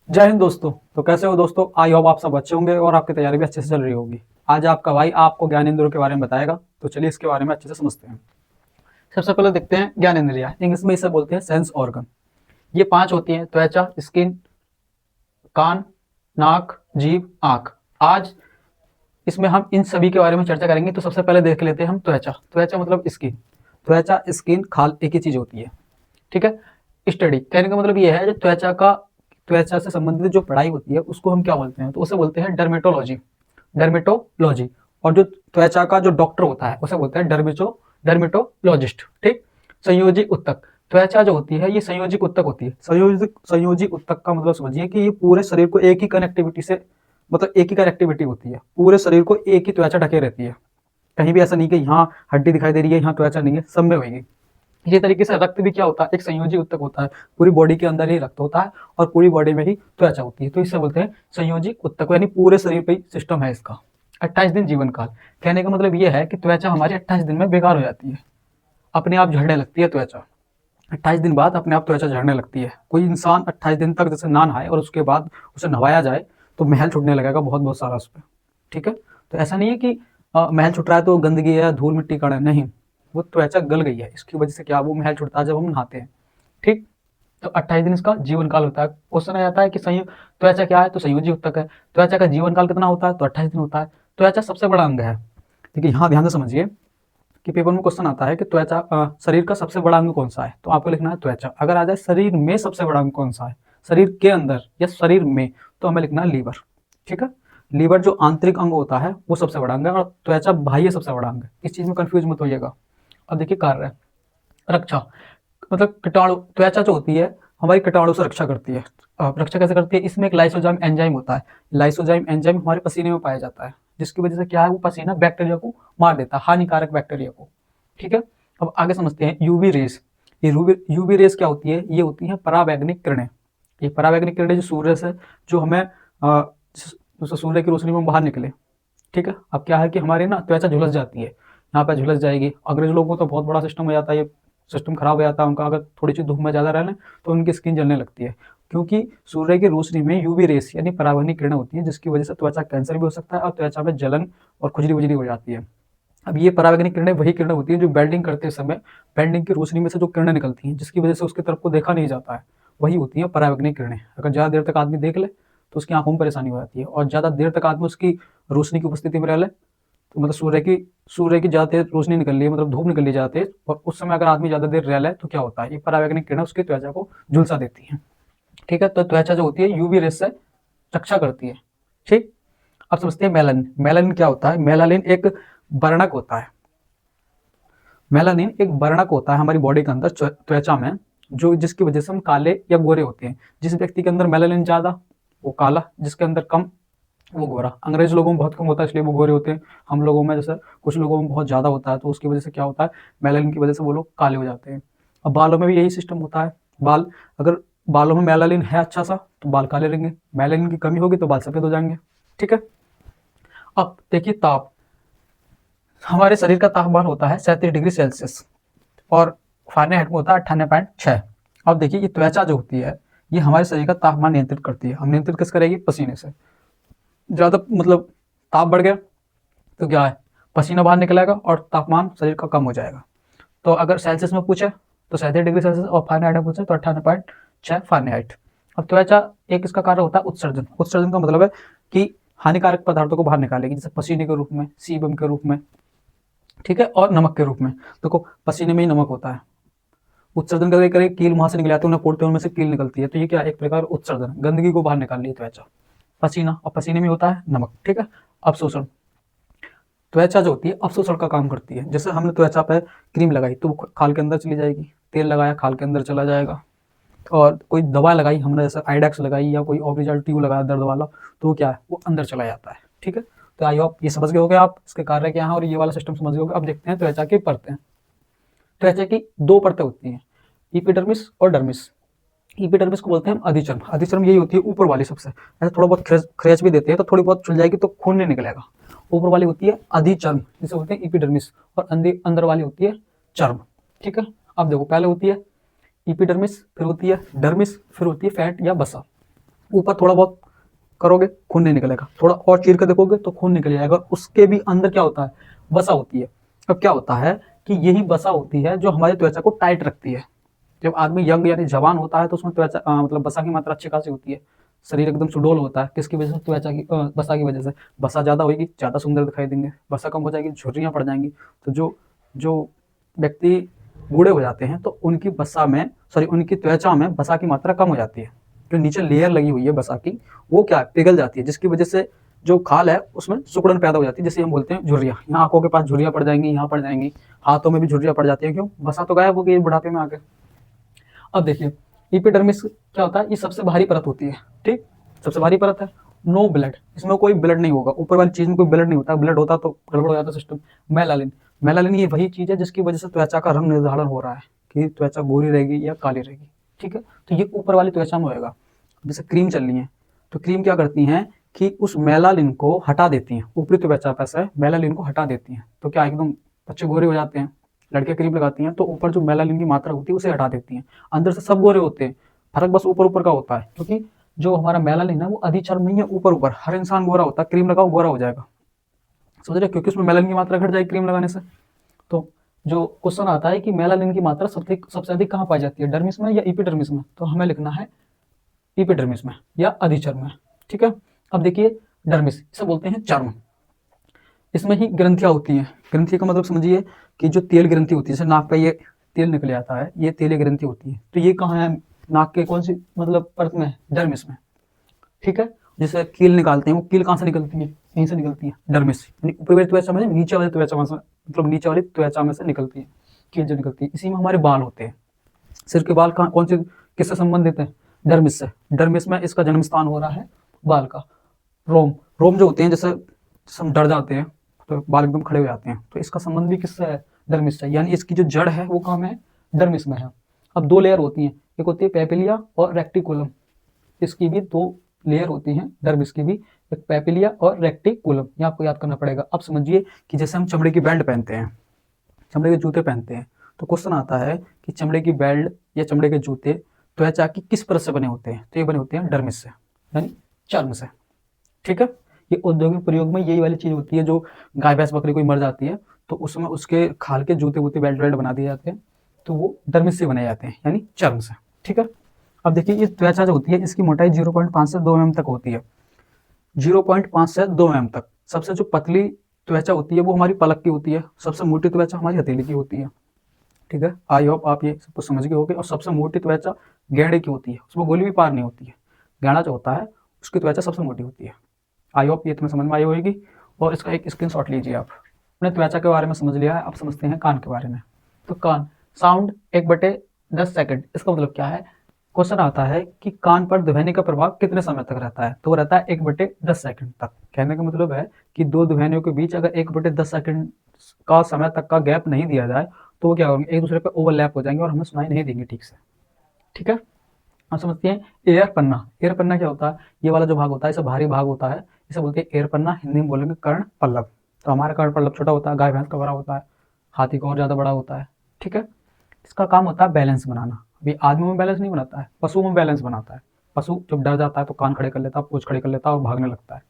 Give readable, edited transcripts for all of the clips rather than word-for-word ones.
जय हिंद दोस्तों। तो कैसे हो दोस्तों? आई होप आप सब अच्छे होंगे और आपकी तैयारी भी अच्छे से चल रही होगी। आज आपका भाई आपको ज्ञानेंद्रियों के बारे में बताएगा, तो चलिए इसके बारे में अच्छे से समझते हैं। सबसे पहले देखते हैं ज्ञानेंद्रियां। इंग्लिश में इसे बोलते हैं सेंस ऑर्गन। ये 5 होती हैं: त्वचा, स्किन, कान, नाक, जीभ, आंख। आज इसमें हम इन सभी के बारे में चर्चा करेंगे। तो सबसे पहले देख लेते हैं हम त्वचा। त्वचा मतलब स्किन। त्वचा, स्किन, खाल एक ही चीज होती है। ठीक है। स्टडी कहने का मतलब ये है, जो त्वचा से संबंधित जो पढ़ाई होती है उसको हम क्या बोलते हैं? तो उसे बोलते हैं डर्मेटोलॉजी। डर्मेटोलॉजी। और जो त्वचा का जो डॉक्टर होता है उसे बोलते हैं डर्मेटोलॉजिस्ट। ठीक। संयोजी उत्तक। त्वचा जो होती है ये संयोजिक उत्तक होती है। संयोजी उत्तक का मतलब समझिए कि ये पूरे शरीर को एक ही कनेक्टिविटी से, मतलब एक ही कनेक्टिविटी होती है। पूरे शरीर को एक ही त्वचा ढके रहती है। कहीं भी ऐसा नहीं कि यहाँ हड्डी दिखाई दे रही है, यहाँ त्वचा नहीं है, सब में होगी। इसी तरीके से रक्त भी क्या होता है? एक संयोजी उत्तक होता है। पूरी बॉडी के अंदर ही रक्त होता है और पूरी बॉडी में ही त्वचा होती है। तो इसे बोलते हैं संयोजी उत्तक, यानी पूरे शरीर पे ही सिस्टम है इसका। 28 दिन जीवन काल। कहने का मतलब ये है कि त्वचा हमारी 28 दिन में बेकार हो जाती है, अपने आप झड़ने लगती है त्वचा। 28 दिन बाद अपने आप त्वचा झड़ने लगती है। कोई इंसान 28 दिन तक जैसे ना नहाए और उसके बाद उसे नहवाया जाए तो महल छूटने लगेगा बहुत बहुत सारा उस पर। ठीक है। तो ऐसा नहीं है कि महल छुट रहा है तो गंदगी है, धूल मिट्टी कण है, नहीं। वो त्वचा गल गई है, इसकी वजह से क्या वो महल छुटता है जब हम नहाते हैं। ठीक। तो 28 दिन इसका जीवन काल होता है। क्वेश्चन आ जाता है कि संयोग त्वचा क्या है? तो संयोजी उत्तक है। त्वचा का जीवन काल कितना होता है? तो 28 दिन होता है। त्वचा सबसे बड़ा अंग है। देखिए यहाँ ध्यान से समझिए कि पेपर में क्वेश्चन आता है कि त्वचा शरीर का सबसे बड़ा अंग कौन सा है? तो आपको लिखना है त्वचा। अगर आ जाए शरीर में सबसे बड़ा अंग कौन सा है, शरीर के अंदर या शरीर में, तो हमें लिखना है लीवर। ठीक है। लीवर जो आंतरिक अंग होता है वो सबसे बड़ा अंग है और त्वचा बाह्य सबसे बड़ा अंग है। इस चीज में कंफ्यूज मत होइएगा। अब देखिए कार्य रक्षा, मतलब कीटाणु। त्वचा जो होती है हमारी कीटाणु से रक्षा करती है। रक्षा कैसे करती है? इसमें एक लाइसोजाइम एंजाइम होता है। लाइसोजाइम एंजाइम हमारे पसीने में पाया जाता है, जिसकी वजह से क्या है, वो पसीना बैक्टीरिया को मार देता है, हानिकारक बैक्टीरिया को। ठीक है। अब आगे समझते हैं यूवी रेस। ये यूवी रेस क्या होती है? ये होती है परावैंगनिक किरणें। ये परावैंगनिक किरणें जो सूर्य से, जो हमें सूर्य की रोशनी में बाहर निकले। ठीक है। अब क्या है कि हमारी ना त्वचा झुलस जाती है, यहाँ पे झुलस जाएगी। अंग्रेज लोगों को तो बहुत बड़ा सिस्टम हो जाता है, ये सिस्टम खराब हो जाता है उनका। अगर थोड़ी सी धूप में ज़्यादा रह लें तो उनकी स्किन जलने लगती है, क्योंकि सूर्य की रोशनी में यूवी रेस यानी परावैंगनिक किरणें होती हैं, जिसकी वजह से त्वचा कैंसर भी हो सकता है और त्वचा में जलन और खुजली वुजली हो जाती है। अब ये परावैंगनिक किरणें वही किरणें होती हैं जो बेल्डिंग करते समय बेल्डिंग की रोशनी में से जो किरणें निकलती हैं, जिसकी वजह से उसकी तरफ को देखा नहीं जाता है, वही होती हैं परावैंगनिक किरणें। अगर ज़्यादा देर तक आदमी देख ले तो उसकी आंखों में परेशानी हो जाती है, और ज़्यादा देर तक आदमी उसकी रोशनी की उपस्थिति में रह ले, तो मतलब सूर्य की ज़्यादा तेज रोशनी निकल रही है, मतलब धूप निकल रही है ज़्यादा तेज, और उस समय अगर आदमी ज़्यादा देर रह ले तो क्या होता है, ये परावैंगनिक किरणें उसकी त्वचा को झुलसा देती हैं। ठीक है। तो त्वचा जो होती है यूवी रेस से रक्षा करती है। ठीक। अब समझते हैं मेलानिन। मेलानिन क्या होता है? मेलानिन एक वर्णक होता है। मेलानिन एक वर्णक होता है हमारी बॉडी के अंदर त्वचा में, जो जिसकी वजह से हम काले या गोरे होते हैं। जिस व्यक्ति के अंदर मेलानिन ज्यादा वो काला, जिसके अंदर कम वो गोरा। अंग्रेज लोगों में बहुत कम होता है इसलिए वो गोरे होते हैं। हम लोगों में जैसे कुछ लोगों में बहुत ज्यादा होता है, तो उसकी वजह से क्या होता है, मेलानिन की वजह से वो लोग काले हो जाते हैं। अब बालों में भी यही सिस्टम होता है। बाल, अगर बालों में मेलानिन है अच्छा सा तो बाल काले रहेंगे, मेलानिन की कमी होगी तो बाल सफेद हो जाएंगे। ठीक है। अब देखिए ताप। हमारे शरीर का तापमान होता है 37 डिग्री सेल्सियस और फ़ारेनहाइट में होता है 98.6। अब देखिए ये त्वचा जो होती है ये हमारे शरीर का तापमान नियंत्रित करती है। हम नियंत्रित किस करेगी? पसीने से। ज़्यादा मतलब ताप बढ़ गया तो क्या है, पसीना बाहर निकलेगा और तापमान शरीर का कम हो जाएगा। तो अगर सेल्सियस में पूछे तो 37 डिग्री सेल्सियस, और फ़ारेनहाइट में पूछे तो 98.6 फ़ारेनहाइट। अब त्वचा एक इसका कार्य होता है उत्सर्जन। उत्सर्जन का मतलब है कि हानिकारक पदार्थों को बाहर निकालेगी, जैसे पसीने के रूप में, सीबम के रूप में। ठीक है। और नमक के रूप में। देखो पसीने में ही नमक होता है। उत्सर्जन करके करे कील वहां से निकल आते हैं, उन्हें पोड़ते हैं, उनमें से कील निकलती है, तो ये क्या है, एक प्रकार उत्सर्जन, गंदगी को बाहर निकालनी है त्वचा। पसीना, और पसीने में होता है नमक। ठीक है। अवशोषण। त्वचा जो होती है अवशोषण का काम करती है। जैसे हमने त्वचा पे क्रीम लगाई तो वो खाल के अंदर चली जाएगी, तेल लगाया खाल के अंदर चला जाएगा, और कोई दवा लगाई हमने, जैसे आइडेक्स लगाई या कोई ऑब्लिजल ट्यूब लगाया दर्द वाला, तो वो क्या है, वो अंदर चला जाता है। ठीक है। तो आई होप ये समझ गए होगे आप, इसके कार्य क्या है और ये वाला सिस्टम समझ गए होगे। अब देखते हैं त्वचा की परतें। त्वचा की 2 परतें होती हैं, इपिडर्मिस और डर्मिस। इपिडर्मिस को बोलते हैं हम अधिचर्म। अधिचर्म यही होती है ऊपर वाली सबसे, ऐसे थोड़ा बहुत खरेच भी देते हैं तो थोड़ी बहुत छुल जाएगी तो खून नहीं निकलेगा। ऊपर वाली होती है अधिचर्म, जिसे बोलते हैं इपिडर्मिस, और अंदर वाली होती है चर्म। ठीक है। अब देखो पहले होती है इपिडर्मिस, फिर होती है डर्मिस, फिर होती है फैट या बसा। ऊपर थोड़ा बहुत करोगे खून नहीं निकलेगा, थोड़ा और चीर कर देखोगे तो खून निकल जाएगा। उसके भी अंदर क्या होता है, वसा होती है। अब क्या होता है कि यही वसा होती है जो हमारी त्वचा को टाइट रखती है। जब आदमी यंग यानी जवान होता है तो उसमें त्वचा मतलब वसा की मात्रा अच्छी खासी होती है, शरीर एकदम सुडौल होता है। किसकी वजह से, त्वचा की वसा की वजह से। वसा ज़्यादा होगी ज़्यादा सुंदर दिखाई देंगे, वसा कम हो जाएगी झुर्रियाँ पड़ जाएंगी। तो जो जो व्यक्ति बूढ़े हो जाते हैं तो उनकी वसा में सॉरी उनकी त्वचा में वसा की मात्रा कम हो जाती है। जो नीचे लेयर लगी हुई है वसा की, वो क्या पिघल जाती है, जिसकी वजह से जो खाल है उसमें सिकुड़न पैदा हो जाती है, जिसे हम बोलते हैं झुर्रियाँ। यहाँ आंखों के पास झुर्रियाँ पड़ जाएंगी, यहाँ पड़ जाएंगी, हाथों में भी झुर्रियाँ पड़ जाती है। क्यों? वसा तो गायब हो गई बुढ़ापे में आके। अब देखिए इपिडर्मिस क्या होता है, ये सबसे भारी परत होती है। ठीक, सबसे भारी परत है। नो ब्लड, इसमें कोई ब्लड नहीं होगा, ऊपर वाली चीज में कोई ब्लड नहीं होता, ब्लड होता तो गड़बड़ हो जाता सिस्टम। मेलानिन, मेलानिन ये वही चीज है जिसकी वजह से त्वचा का रंग निर्धारण हो रहा है कि त्वचा गोरी रहेगी या काली रहेगी। ठीक है, तो ये ऊपर वाली त्वचा में होएगा। जैसे क्रीम चल रही है तो क्रीम क्या करती हैं कि उस मेलानिन को हटा देती हैं, ऊपरी त्वचा पर से मेलानिन को हटा देती हैं, तो क्या एकदम बच्चे गोरे हो जाते हैं। लड़के क्रीम लगाती हैं तो ऊपर जो मेलानिन की मात्रा होती है उसे हटा देती हैं, अंदर से सब गोरे होते हैं। फर्क बस ऊपर ऊपर का होता है, क्योंकि जो हमारा मेलानिन है वो अधिचर्म नहीं है, ऊपर ऊपर। हर इंसान गोरा होता है, क्रीम लगाओ गोरा हो जाएगा, समझ रहे? क्योंकि उसमें मेलानिन की मात्रा घट जाएगी क्रीम लगाने से। तो जो क्वेश्चन आता है कि मेलानिन की मात्रा सबसे अधिक कहाँ पाई जाती है, डर्मिस में या इपिडर्मिस में, तो हमें लिखना है इपिडर्मिस में या अधिचर्म में। ठीक है, अब देखिए डर्मिस, इसे बोलते हैं चर्म। इसमें ही ग्रंथियां होती हैं। ग्रंथि का मतलब समझिए कि जो तेल ग्रंथि होती है, जैसे नाक पे ये तेल निकल आता है, ये तेल ग्रंथि होती है। तो ये कहाँ है, नाक के कौन सी मतलब परत में, डर्मिस में। ठीक है, जैसे कील निकालते हैं, वो कील कहाँ से निकलती है, यहीं से निकलती है, डर्मिस। यानी ऊपरी वाली त्वचा में, नीचे वाली त्वचा में से, मतलब नीचे वाली त्वचा में से निकलती है कील जो निकलती है। इसी में हमारे बाल होते हैं। सिर के बाल कौन से किससे संबंधित है, डर्मिस से। डर्मिस में इसका जन्म स्थान हो रहा है बाल का। रोम, रोम जो होते हैं, जैसे हम डर जाते हैं तो बाल एकदम खड़े हो जाते हैं, तो इसका संबंध भी किससे है, डर्मिस से। यानी इसकी जो जड़ है वो कहाँ में है, डर्मिस में है। अब दो लेयर होती हैं, एक होती है पेपिलिया और रेक्टिकुलम। इसकी भी दो लेयर होती हैं डर्मिस की भी, एक पेपिलिया और रेक्टिकुलम। ये आपको याद करना पड़ेगा। अब समझिए कि जैसे हम चमड़े की बेल्ट पहनते हैं, चमड़े के जूते पहनते हैं, तो क्वेश्चन आता है कि चमड़े की बेल्ट या चमड़े के जूते त्वचा की किस परत से बने होते हैं, तो ये बने होते हैं डर्मिस से, यानी चर्म से। ठीक है, ये औद्योगिक प्रयोग में यही वाली चीज होती है। जो गाय भैंस बकरी कोई मर जाती है तो उसमें उसके खाल के जूते वूते बेल्ट वेल्ट बना दिए जाते हैं, तो वो डर्मिस से बनाए जाते हैं, यानी चर्म से। ठीक है, अब देखिए ये त्वचा जो होती है इसकी मोटाई 0.5 से 2 mm तक होती है। 0.5 से 2 mm तक। सबसे जो पतली त्वचा होती है वो हमारी पलक की होती है, सबसे मोटी त्वचा हमारी हथेली की होती है। ठीक है, आई होप आप ये सब कुछ समझ गए होंगे। और सबसे मोटी त्वचा गैंडे की होती है, उसमें गोली भी पार नहीं होती है। गैंडा जो होता है उसकी त्वचा सबसे मोटी होती है। आई होप ये तुम्हें समझ में आई होगी। और इसका एक स्क्रीनशॉट लीजिए आप। अपने त्वचा के बारे में समझ लिया है, अब समझते हैं कान के बारे में। तो कान, साउंड 1/10 सेकंड, इसका मतलब क्या है। क्वेश्चन आता है कि कान पर ध्वनि का प्रभाव कितने समय तक रहता है, तो वो रहता है 1/10 सेकंड तक। कहने का मतलब है कि दो ध्वनियों के बीच अगर 1/10 सेकंड का समय तक का गैप नहीं दिया जाए तो वो क्या होंगे, एक दूसरे पे ओवरलैप हो जाएंगे और हमें सुनाई नहीं देंगे ठीक से। ठीक है, हम समझते हैं एयर पन्ना। एयर पन्ना क्या होता है, ये वाला जो भाग होता है इसे भारी भाग होता है, इसे बोलते हैं एयर पन्ना। हिंदी में बोलेंगे कर्ण पल्लव। तो हमारा कर्ण पल्लव छोटा होता है, गाय भैंस का बड़ा होता है, हाथी का और ज्यादा बड़ा होता है। ठीक है, इसका काम होता है बैलेंस बनाना। अभी आदमी में बैलेंस नहीं बनाता है, पशु में बैलेंस बनाता है। पशु जब डर जाता है तो कान खड़े कर लेता है, पूंछ खड़ी कर लेता है और भागने लगता है।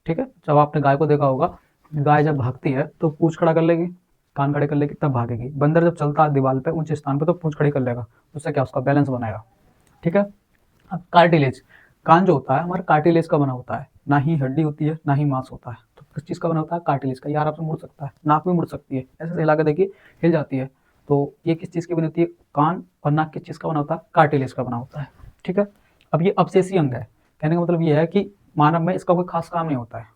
ठीक है, जब आपने गाय को देखा होगा, गाय जब भागती है तो पूंछ खड़ा कर लेगी, कान खड़े कर लेगी, तब भागेगी। बंदर जब चलता है दीवार पे ऊंचे स्थान पे तो पूंछ खड़ी कर लेगा, उससे क्या उसका बैलेंस बनाएगा। ठीक है, अब कार्टिलेज, कान जो होता है हमारा कार्टिलेज का बना होता है, ना ही हड्डी होती है ना ही मांस होता है। तो किस चीज़ का बना होता है, कार्टिलेज का। यार आपसे मुड़ सकता है, नाक भी मुड़ सकती है, ऐसे हिला के देखिए हिल जाती है। तो ये किस चीज़ की बनी होती है, कान और नाक किस चीज़ का बना होता है, कार्टिलेज का बना होता है। ठीक है, अब ये अवशेषी अंग है। कहने का मतलब ये है कि मानव में इसका कोई खास काम नहीं होता है,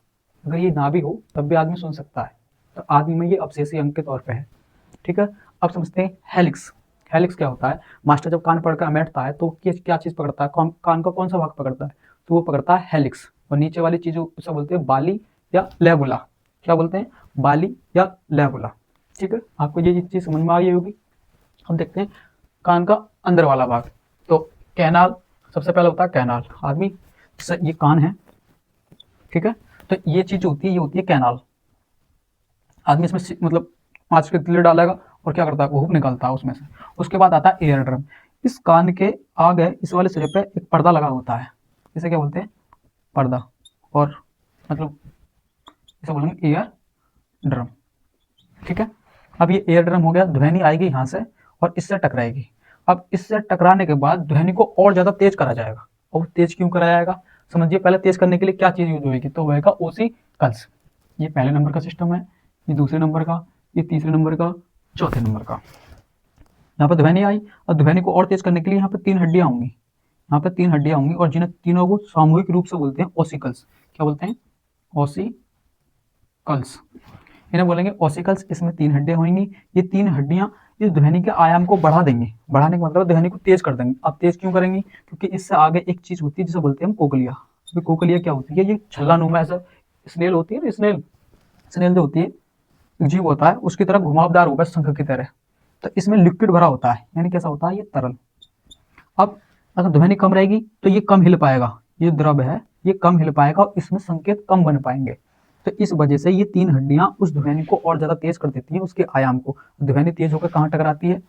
अगर ये ना भी हो तब भी आदमी सुन सकता है, तो आदमी में ये अवशेषी अंग के तौर पे है। ठीक है, अब समझते हैं हेलिक्स। हेलिक्स क्या होता है, मास्टर जब कान पकड़ कर बैठता है तो क्या चीज़ पकड़ता है, कान का कौन सा भाग पकड़ता है, तो वो पकड़ता है हेलिक्स। और नीचे वाली चीज़ उसे बोलते हैं बाली या लेबुला। क्या बोलते हैं, बाली या लेबुला। ठीक है, आपको ये चीज़ समझ में आ गई होगी। हम देखते हैं कान का अंदर वाला भाग। तो कैनाल, सबसे पहले होता है कैनाल। आदमी जैसे ये कान है, ठीक है, तो ये चीज होती है, ये होती है कैनाल। आदमी इसमें मतलब 5 के तिल्ले डालेगा और क्या करता है, हुक निकलता है उसमें से। उसके बाद आता है एयर ड्रम। इस कान के आगे इस वाले सिरे पे एक पर्दा लगा होता है, इसे क्या बोलते हैं, पर्दा, और मतलब इसे बोलेंगे एयर ड्रम। ठीक है, अब ये एयर ड्रम हो गया, ध्वनि आएगी यहाँ से और इससे टकराएगी। अब इससे टकराने के बाद ध्वनि को और ज्यादा तेज करा जाएगा। और तेज क्यों करा जाएगा, समझिए। पहले तेज करने के लिए क्या चीज यूज होगी, तो होगा ओसिकल्स। ये पहले नंबर का सिस्टम है, ये दूसरे नंबर का, ये तीसरे नंबर का, चौथे नंबर का। यहाँ पर ध्वनि आई, और ध्वनि को और तेज करने के लिए यहाँ पे 3 हड्डियां होंगी, यहाँ पे 3 हड्डियां होंगी, और जिन्हें तीनों को सामूहिक रूप से बोलते हैं ओसिकल्स। क्या बोलते हैं, ओसिकल्स। इन्हें बोलेंगे ओसिकल्स। इसमें 3 हड्डियां होंगी। ये 3 हड्डियां इस ध्वनि के आयाम को बढ़ा देंगे। बढ़ाने का मतलब ध्वनि को तेज कर देंगे। अब तेज क्यों करेंगी, क्योंकि इससे आगे एक चीज होती है जिसे बोलते हैं हम कोकलिया। तो कोकलिया क्या होती है, ये छल्लानुमा ऐसा स्नेल होती है ना, स्नेल, स्नेल जो होती है, जीव होता है, उसकी तरह घुमावदार होगा शंख की तरह। तो इसमें लिक्विड भरा होता है, यानी कैसा होता है, ये तरल। अब अगर ध्वनि कम रहेगी तो ये कम हिल पाएगा, ये द्रव है, ये कम हिल पाएगा और इसमें संकेत कम बन पाएंगे। तो इस वजह से ये 3 हड्डियां उस ध्वनि को और ज्यादा तेज कर देती हैं, उसके आयाम को। ध्वनि तेज होकर कहाँ टकराती है,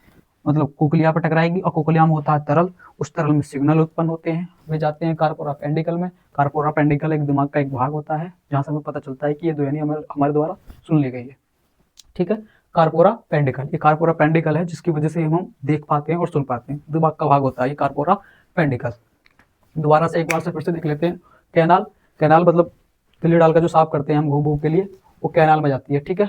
मतलब कोकलिया पर टकराएगी, और कोकलिया में होता है तरल। उस तरल में सिग्नल उत्पन्न होते हैं, वे जाते हैं कार्पोरा पेंडिकल में। कार्पोरा पेंडिकल एक दिमाग का एक भाग होता है, जहाँ से हमें पता चलता है कि ये ध्वनि हमारे द्वारा सुन ली गई है। ठीक है, कार्पोरा पेंडिकल, ये कार्पोरा पेंडिकल है जिसकी वजह से हम देख पाते हैं और सुन पाते हैं। दिमाग का भाग होता है ये कार्पोरा पेंडिकल। दोबारा से एक बार से फिर से देख लेते हैं। कैनाल, कैनाल मतलब तिल्ली डाल का जो साफ करते हैं हम घूम के लिए, वो कैनाल में जाती है। ठीक है,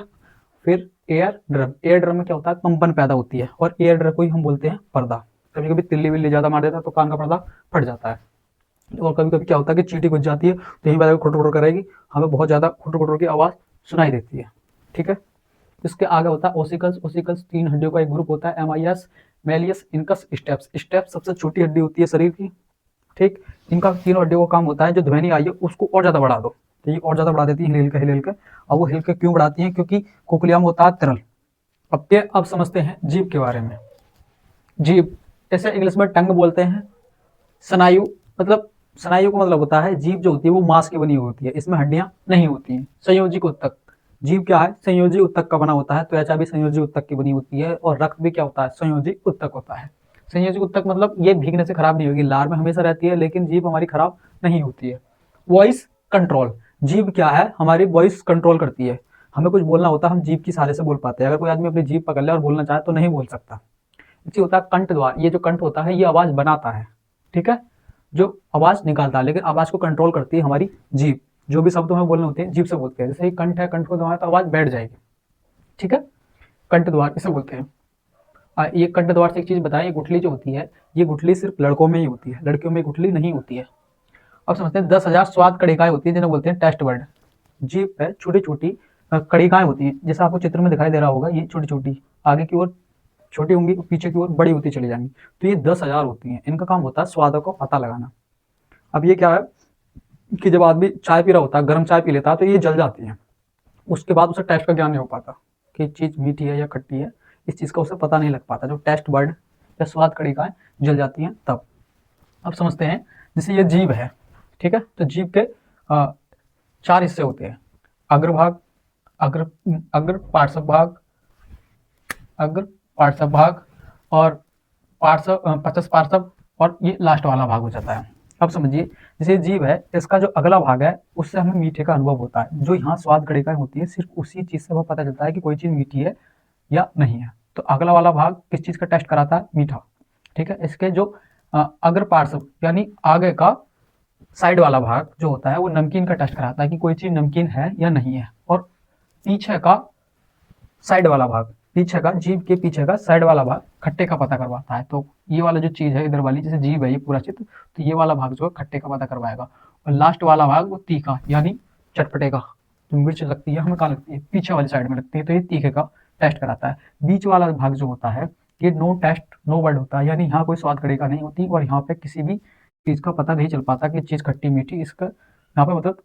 फिर एयर ड्रम, एयर ड्रम में क्या होता है, कंपन पैदा होती है, और एयर ड्रम को ही हम बोलते हैं पर्दा। कभी कभी तिल्ली विल्ली ज्यादा मार देता है तो कान का पर्दा फट जाता है। और कभी कभी क्या होता है कि चींटी घुस जाती है, तो यहीं पर खुटर खुटर करेगी, हमें बहुत ज्यादा खुटर खुटर की आवाज सुनाई देती है। ठीक है, इसके आगे होता है ओसिकल्स। ओसिकल्स 3 हड्डियों का एक ग्रुप होता है, एमाइयस, मेलियस, इनकस, स्टेप्स। स्टेप्स सबसे छोटी हड्डी होती है शरीर की। ठीक, इनका 3 हड्डियों का काम होता है, जो ध्वनि आई है उसको और ज्यादा बढ़ा दो। तो ये और ज्यादा बढ़ा देती है हिल के। अब वो हिल के क्यों बढ़ाती हैं, क्योंकि कोकलिया में होता है तरल। अब समझते हैं जीभ के बारे में। जीभ, जैसे इंग्लिश में टंग बोलते हैं। स्नायु, मतलब स्नायु का मतलब होता है, जीभ जो होती है वो मांस की बनी हुई होती है, इसमें हड्डियां नहीं होती हैं। संयोजिक उत्तक, जीभ क्या है, संयोजी उत्तक का बना होता है। त्वचा भी संयोजी उत्तक की बनी होती है, और रक्त भी क्या होता है, संयोजी उत्तक होता है। संयोजी उत्तक मतलब ये भीगने से खराब नहीं होगी, लार में हमेशा रहती है, लेकिन जीभ हमारी खराब नहीं होती है। वॉइस कंट्रोल, जीभ क्या है, हमारी वॉइस कंट्रोल करती है। हमें कुछ बोलना होता है, हम जीभ की सहारे से बोल पाते हैं। अगर कोई आदमी अपनी जीभ पकड़ ले और बोलना चाहे तो नहीं बोल सकता। इसी होता है कंठ द्वार, ये जो कंठ होता है ये आवाज बनाता है। ठीक है, जो आवाज निकालता है, लेकिन आवाज को कंट्रोल करती है हमारी जीभ। जो भी शब्द हमें बोलने होते हैं जीभ से बोलते हैं। जैसे कंठ है, कंठ को दबाए तो आवाज बैठ जाएगी। ठीक है, कंठ द्वार इसे बोलते हैं। ये कंठ द्वार से एक चीज बताएं, ये गुठली जो होती है, ये गुठली सिर्फ लड़कों में ही होती है, लड़कियों में गुठली नहीं होती है। अब समझते हैं 10,000 स्वाद कड़िकाएं होती है, जिन्हें बोलते हैं टेस्ट बर्ड। जीभ पे छोटी छोटी कड़िकाएं होती हैं, जैसा आपको चित्र में दिखाई दे रहा होगा, ये छोटी छोटी आगे की ओर छोटी होंगी, पीछे की ओर बड़ी होती चली जाएंगी। तो ये 10,000 होती हैं। इनका काम होता है स्वादों को पता लगाना। अब ये क्या है कि जब आदमी चाय पी रहा होता है, गर्म चाय पी लेता है, तो ये जल जाती है। उसके बाद उसे टेस्ट का ज्ञान नहीं हो पाता कि चीज़ मीठी है या खट्टी है, इस चीज़ का उसे पता नहीं लग पाता। जो टेस्ट बर्ड या स्वाद कड़िकाएं जल जाती हैं तब। अब समझते हैं, जैसे ये जीभ है। ठीक है, तो जीभ के 4 हिस्से होते हैं, अग्रभाग, अग्र पार्श्व भाग, अग्र पार्श्व भाग, और पचस पार्श्व, और ये लास्ट वाला भाग हो जाता है। अब समझिए, जैसे जीभ है, इसका जो अगला भाग है उससे हमें मीठे का अनुभव होता है। जो यहाँ स्वाद कड़िकाएं होती है, सिर्फ उसी चीज से हमें पता चलता है कि कोई चीज मीठी है या नहीं है। तो अगला वाला भाग किस चीज का टेस्ट कराता है, मीठा। ठीक है, इसके जो अग्र पार्श्व यानी आगे का साइड वाला भाग जो होता है वो नमकीन का टेस्ट कराता है कि कोई चीज नमकीन है या नहीं है। और पीछे का साइड वाला भाग, पीछे का जीभ के पीछे का साइड वाला भाग खट्टे का पता करवाता है। तो ये वाला जो चीज है इधर वाली, जैसे जीभ है ये पूरा चित्र, तो ये वाला भाग जो है खट्टे का पता करवाएगा। और लास्ट वाला भाग वो तीखा यानी चटपटे का, जो मिर्च लगती है हमें कहाँ लगती है, पीछे वाली साइड में लगती है, तो ये तीखे का टेस्ट कराता है। बीच वाला भाग जो होता है ये नो टेस्ट नो वर्ड होता है, यानी यहाँ कोई स्वाद कड़िका नहीं होती, और यहाँ पे किसी भी चीज का पता नहीं चल पाता कि चीज खट्टी मीठी, इसका यहाँ पे मतलब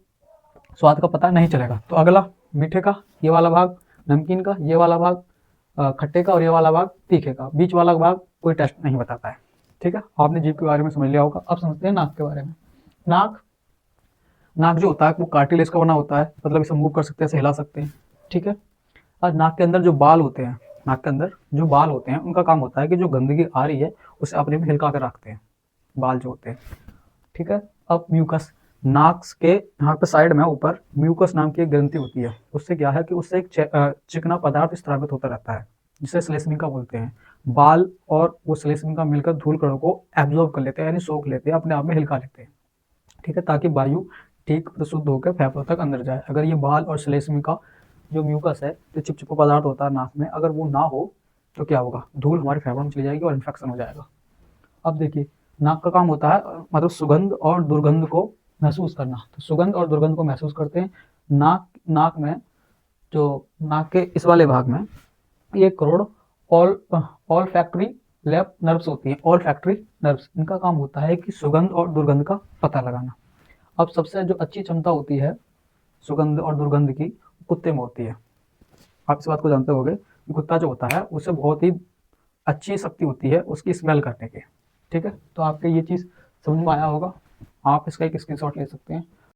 स्वाद का पता नहीं चलेगा। तो अगला मीठे का ये वाला भाग, नमकीन का ये वाला भाग, खट्टे का, और ये वाला भाग तीखे का। बीच वाला भाग कोई टेस्ट नहीं बताता है। ठीक है, आपने जीभ के बारे में समझ लिया होगा। अब समझते हैं नाक के बारे में। नाक, नाक जो होता है वो कार्टिलेज का बना होता है, मतलब इसे मूव कर सकते हैं, इसे हिला सकते हैं। ठीक है, और नाक के अंदर जो बाल होते हैं, नाक के अंदर जो बाल होते हैं उनका काम होता है कि जो गंदगी आ रही है उसे अपने में हिलका कर रखते हैं, बाल जो होते हैं। ठीक है। अब म्यूकस, नाक के यहाँ पे साइड में ऊपर म्यूकस नाम की एक ग्रंथि होती है। उससे क्या है कि उससे एक चिकना पदार्थ स्रावित होता रहता है, जिसे श्लेष्मिका बोलते हैं। बाल और वो श्लेष्मिका मिलकर धूल कणों को एब्जॉर्ब कर लेते हैं, यानी सोख लेते हैं, अपने आप में हिलका लेते हैं, ठीक है, ताकि वायु ठीक प्रशुद्ध होकर फेफड़ों तक अंदर जाए। अगर ये बाल और श्लेष्मिका जो म्यूकस है, जो चिपचिपा पदार्थ होता है नाक में, अगर वो ना हो तो क्या होगा, धूल हमारे फेफड़ों में चली जाएगी और इन्फेक्शन हो जाएगा। अब देखिए, नाक का काम होता है मतलब सुगंध और दुर्गंध को महसूस करना। तो सुगंध और दुर्गंध को महसूस करते हैं। नाक में, जो नाक के इस वाले भाग में 1 crore all factory lab nerves होती हैं। ऑल फैक्ट्री नर्व्स, इनका काम होता है कि सुगंध और दुर्गंध का पता लगाना। अब सबसे जो अच्छी क्षमता होती है सुगंध और दुर्गंध की, कुत्ते में होती है। आप इस बात को जानते होंगे, कुत्ता जो होता है उसे बहुत ही अच्छी शक्ति होती है उसकी स्मेल करने की, ठीक है। तो आपके ये चीज़ समझ में आया होगा। आप इसका एक स्क्रीनशॉट ले सकते हैं